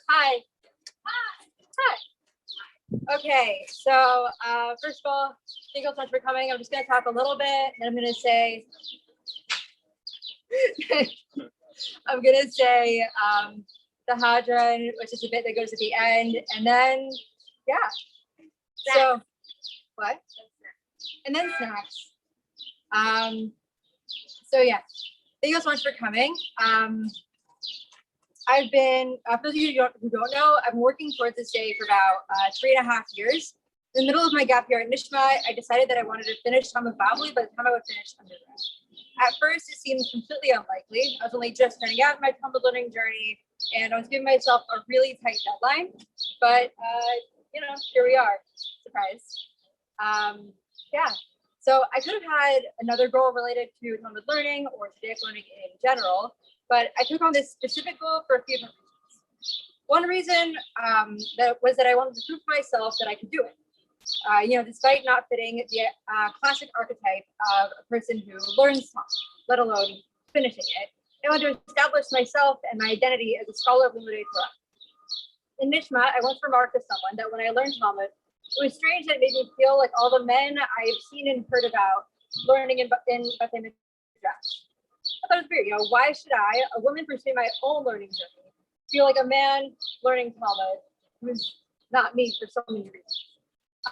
Hi. Hi. Okay, so first of all, thank you so much for coming. I'm just going to talk a little bit, and I'm going to say, the hadron, which is a bit that goes at the end, and then so what? And then snacks. So yeah, thank you so much for coming. I've been, for those of you who don't know, I've been working towards this day for about 3.5 years. In the middle of my gap year at Nishma, I decided that I wanted to finish Talmud Bavli by the time I would finish undergrad. At first, it seemed completely unlikely. I was only just starting out my Talmud learning journey, and I was giving myself a really tight deadline. But, here we are. Surprise. So I could have had another goal related to Talmud learning or Judaic learning in general, but I took on this specific goal for a few different reasons. One reason that I wanted to prove to myself that I could do it. Despite not fitting the classic archetype of a person who learns Talmud, let alone finishing it, I wanted to establish myself and my identity as a scholar of Limudei Torah. In Nishma, I once remarked to someone that when I learned Talmud, it was strange that it made me feel like all the men I've seen and heard about learning in Batei Midrash. I thought it was weird. Why should I, a woman pursuing my own learning journey, feel like a man learning Talmud who's not me for so many reasons?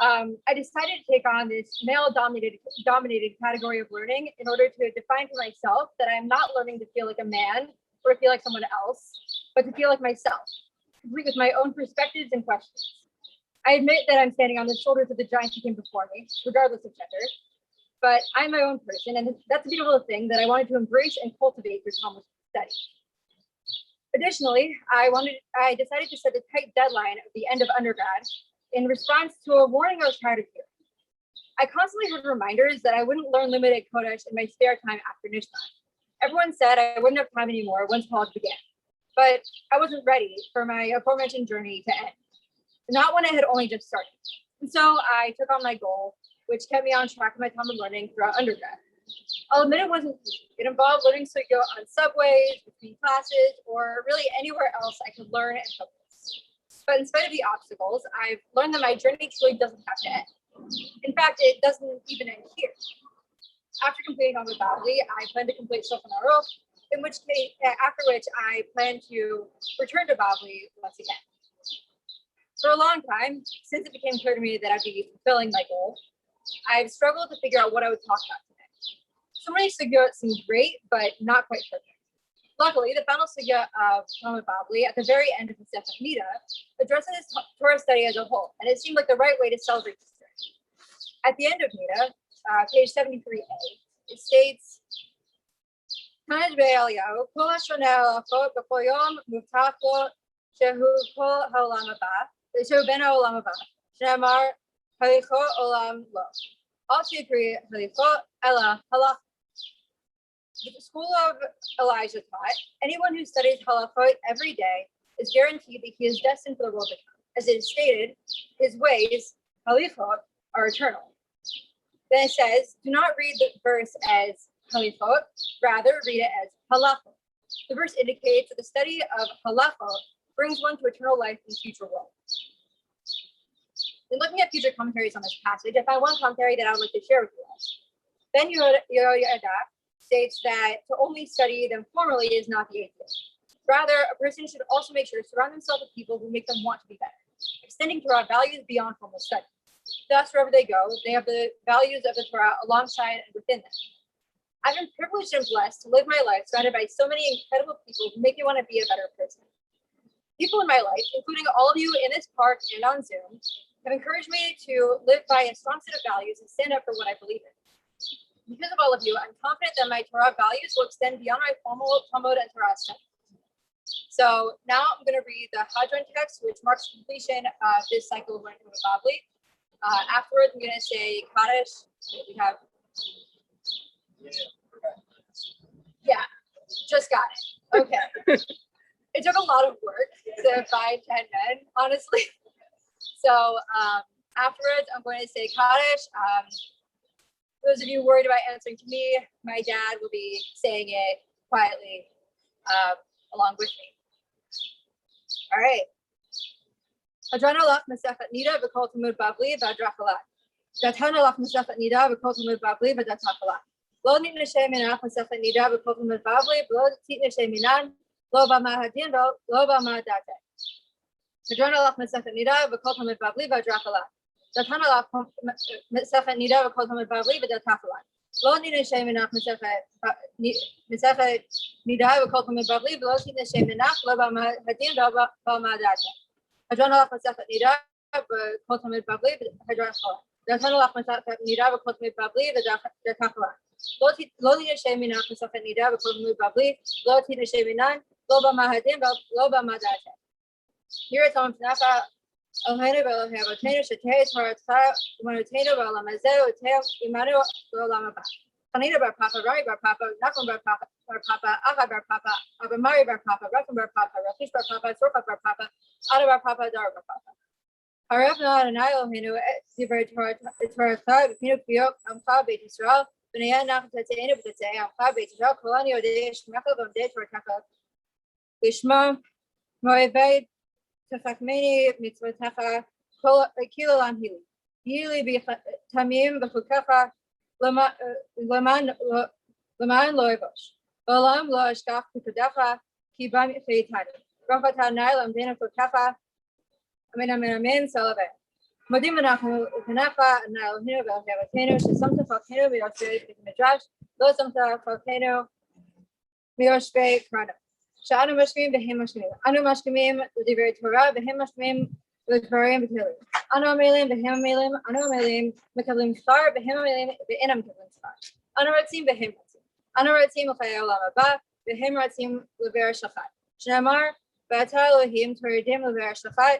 I decided to take on this male-dominated category of learning in order to define for myself that I'm not learning to feel like a man or to feel like someone else, but to feel like myself, complete with my own perspectives and questions. I admit that I'm standing on the shoulders of the giants who came before me, regardless of gender, but I'm my own person, and that's a beautiful thing that I wanted to embrace and cultivate through Talmud study. Additionally, I decided to set a tight deadline at the end of undergrad in response to a warning I was tired of hearing. I constantly heard reminders that I wouldn't learn Limudei Kodesh in my spare time after Nishma. Everyone said I wouldn't have time anymore once college began, but I wasn't ready for my aforementioned journey to end. Not when it had only just started. And so I took on my goal, which kept me on track with my Talmud learning throughout undergrad. I'll admit it wasn't easy. It involved learning Sugyo on subways, between classes, or really anywhere else I could learn and focus. But in spite of the obstacles, I've learned that my journey truly doesn't have to end. In fact, it doesn't even end here. After completing Talmud Bavli, I plan to complete Shulchan Aruch, after which I plan to return to Bavli once again. For a long time, since it became clear to me that I'd be fulfilling my goal, I've struggled to figure out what I would talk about today. So many sugyot seemed great, but not quite perfect. Luckily, the final sugya of Talmud Bavli, at the very end of the Sefer Mida, addresses Torah study as a whole, and it seemed like the right way to celebrate this journey. At the end of Mida, page 73a, it states, Tanaj be'Eliyahu, kol hashoneh alafot b'kol yom mubtach lo shehu kol ha'olam haba, shehu ben ha'olam haba, she'amar halichot olam lo. All shikri halichot ela halach. The school of Elijah taught, anyone who studies halachot every day is guaranteed that he is destined for the world to come. As it is stated, his ways, halichot, are eternal. Then it says, do not read the verse as halichot, rather read it as halachot. The verse indicates that the study of halachot brings one to eternal life in the future world. In looking at future commentaries on this passage, I found one commentary that I would like to share with you all. Ben Yehoyada states that to only study them formally is not the atheist. Rather, a person should also make sure to surround themselves with people who make them want to be better, extending Torah values beyond formal study. Thus, wherever they go, they have the values of the Torah alongside and within them. I've been privileged and blessed to live my life surrounded by so many incredible people who make me want to be a better person. People in my life, including all of you in this park and on Zoom, have encouraged me to live by a strong set of values and stand up for what I believe in. Because of all of you, I'm confident that my Torah values will extend beyond my formal Talmud and Torah study. So now I'm going to read the Hadron text, which marks completion of this cycle of learning with Bavli. Afterwards, I'm going to say Kaddish. We have, yeah, just got it. Okay. It took a lot of work to find 10 men, honestly. So afterwards, I'm going to say Kaddish. Those of you worried about answering to me, my dad will be saying it quietly along with me. All right. Adrana lach Masechet Nida v'kol Talmud Bavli v'adrachalat. Datana lach Masechet Nida v'kol Talmud Bavli v'datachalat. Lo nit neshem minach Masechet Nida v'kol Talmud Bavli v'lo tit neshem minan lo b'mahadin lo b'madate. Adrana lach Masechet Nida v'kol Talmud Bavli v'adrachalat. Datana lach Masechet Nida v'kol Talmud Bavli v'datachalat. Lo nit neshem minach Masechet Nida v'kol Talmud Bavli v'lo tit neshem minach lo b'mahadin lo b'madate. Adrana lach Masechet Nida v'kol Talmud Bavli v'adrachalat. Datana lach Masechet Nida v'kol Talmud Bavli v'datachalat. Lo nishem minach Masechet Nida v'kol Talmud Bavli lo tit neshem minan lo b'mahadin lo b'madate. Yiratam Tnacha Eloheinu v'Elohei Avotenu Shetei Toratcha U'Manotenu v'Olam Hazeh U'Tei Imanu v'Olam Haba. Chanina bar Papa, Rari bar Papa, Nachum bar Papa, Achad bar Papa, Abamari bar Papa, Rachum bar Papa, Rachish bar Papa, Sorcha bar Papa, Ada bar Papa, Dar bar Papa. Harav na Adonai Eloheinu Divrei Toratcha V'Pinu Piyok Amcha Beit Yisrael V'Neyah Nachum Tetzeinu V'Tetzei Amcha Beit Yisrael Kolani Odei Shmecha V'Omdei Toratcha Lishma Mo'evei Tachakmeni Mitzvotecha Kilalam Hili Hili B'Tamim V'Chukecha Leman Lo Yivosh V'Olam Lo Ashkach Pikudecha Ki Bam Feitani Rafat HaNai Lamdena Chukecha Amen Amen Amen Salaveh Modim V'Nachum U'Kanecha Adonai Eloheinu V'Elohei Avotenu Shesamta Chalkeinu V'Yoshvei B'Kei Midrash Lo Samta Chalkeinu V'Yoshvei Karano Sha'anu mashkimim v'hem mashkimim. Anu mashkimim l'divrei Torah v'hem mashkimim l'dvarim v'tehillim. Anu amelim v'hem amelim. Anu amelim mekablim shkar v'hem amelim v'enam mekablim shkar. Anu ratzim v'hem ratzim. Anu ratzim l'chayei olam haba v'hem ratzim l'ver shachat. Shneimar v'ata Elohim toridim l'ver shachat.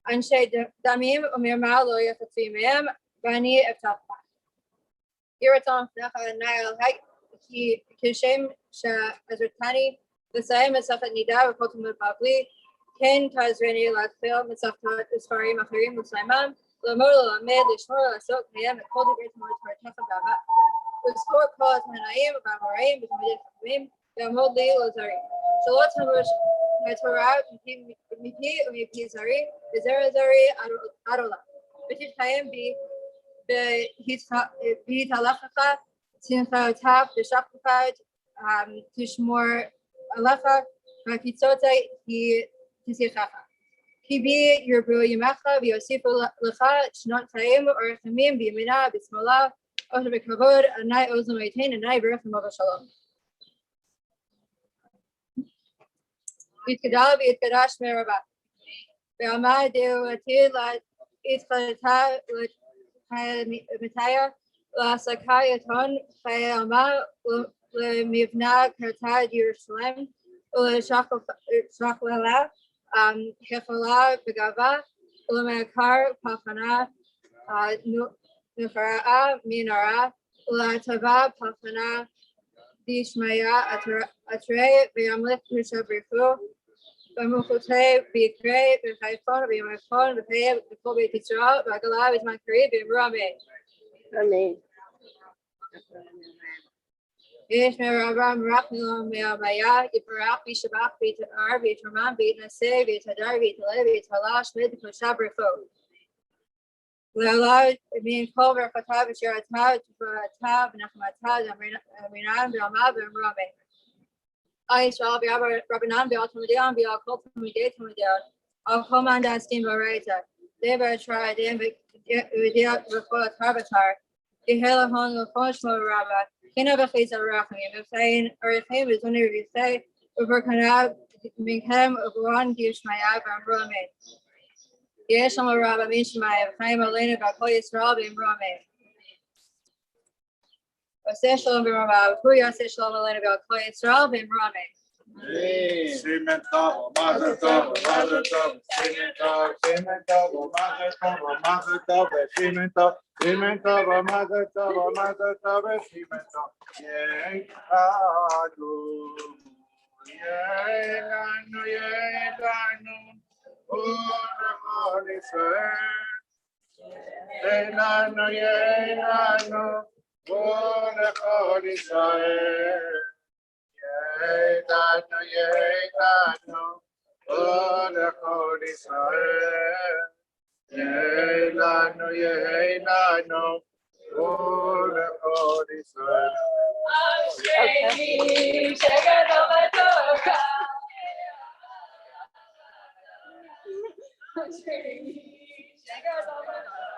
Anshe damim u'mirma lo yachatzu yimeim v'ani evtach. Yiratam Tnacha Adonai Elohei ki kishem she'azratani V'sayim Masechet Nida v'kol Talmud Bavli Ken Tazreni Latfil Masechet Isfarim Achirim L'Sayman L'Amor L'Lamed L'Shmor L'Asok Kayem V'kol Divrei Talmud Toratcha B'Avat V'Skor Kol Tanayim V'Amoraim V'Tamidei Chachamim V'Amod Li L'Zarim Shalot Tamush HaTorah Mipi U'Mipi Zari V'Zera Zari Adolam V'Titkayem B'Hitalachacha Tinchayotav V'Shachtacha Tishmor Alecha Rakitzota Hi Tisichacha. Kibi Yerbu Yimecha V'Yosifu Lecha Shnot Chaim Orachamim V'Yamina V'Smola Osher V'Kavod Anai Ozlam Eitain Anai V'Rachim Ava Shalom. V'Yitkadal V'Yitkadash Merabah V'Amad Deu Atid La Yitkadata L'Mitaya La Sakayaton Chayama L'Mivna Kartad Yerushalayim L'Shachlala Hefala Begava L'Mekar Pachana Nufara'a Minara L'Atava Pachana Dishmaya Atre V'Yamlik Yushabrifu V'Muchote V'Ikre V'Chaifon V'Yamachon V'Pei V'Kol Beit Yisrael V'Agala V'Zmakari V'Mru Amen. Yesh Merabam Rachmilom Me'amaya Yiparach V'Shabach V'Tar V'Tarman V'Naseh V'Tadar V'Taleh V'Talash V'Shabrifo L'Allah V'Min Kol V'Rachatav V'Shiratah V'Tav V'Nachmatav V'Aminan V'Amav V'Mru Amen. Ayishal V'Rabbanan V'Al-Talmudian V'Al-Kol Talmudian Al-Kol Mandastim V'Reita Deva Tra Dem V'Diat V'Kol Tarvatar Yehelahon L'Kol Shmo Rabba Kina V'Chiz Arachim V'Fayin Arachim V'Zuni V'Yisei V'Berkanab Minkem V'Ron Gishmaya V'Amru Amen. Yesh Amar Rabba Min Shemaya V'Chaim Aleinu V'Kol Yisrael V'Amru Amen. V'Aseh Shalom V'Rabba V'Hu Yaseh Shalom Aleinu V'Kol Yisrael V'Amru Amen. Semen tov, mazel tov, mazel tov, semen tov, mazel tov, mazel tov, semen tov, mazel tov, semen tov. Yelanu, Orachon Israel. Yelanu, Orachon Israel. Yelanu, Orachon כל ישראל. יהי לנו, יהי לנו, ולכל ישראל. אשרי שגדול בתורה. אשרי שגדול בתורה.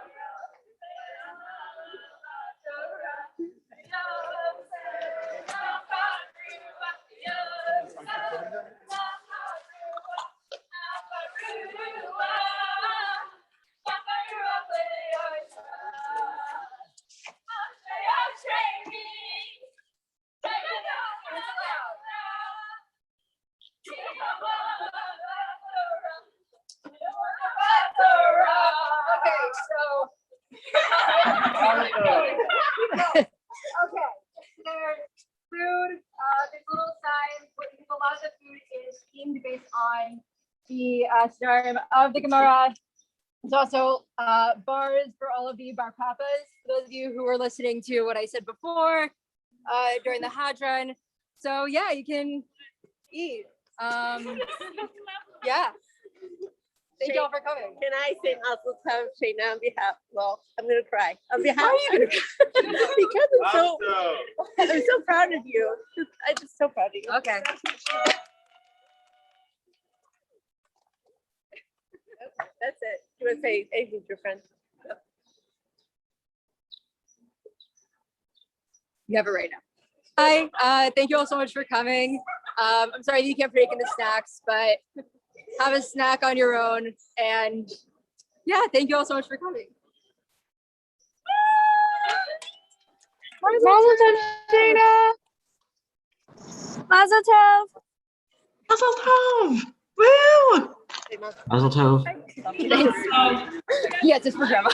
Okay, there's food, there's little signs, a lot of the food is themed based on the scenario of the Gemara. There's also bars for all of the bar papas, for those of you who were listening to what I said before during the Hadron. So yeah, you can eat. Yeah. Thank you all for coming. Can I say also tell Shayna on behalf? Well, I'm gonna cry on behalf. Why are you gonna because I'm so proud of you. I'm just so proud of you. Okay. That's it. You want to say anything to your friends? You have it right now. Hi, thank you all so much for coming. I'm sorry that you can't partake in the snacks, but have a snack on your own. And yeah, thank you all so much for coming. Mazel tov, Shayna. Mazel tov. Mazel tov! Woo! Mazel tov. Thanks. Yes, it's for grandma.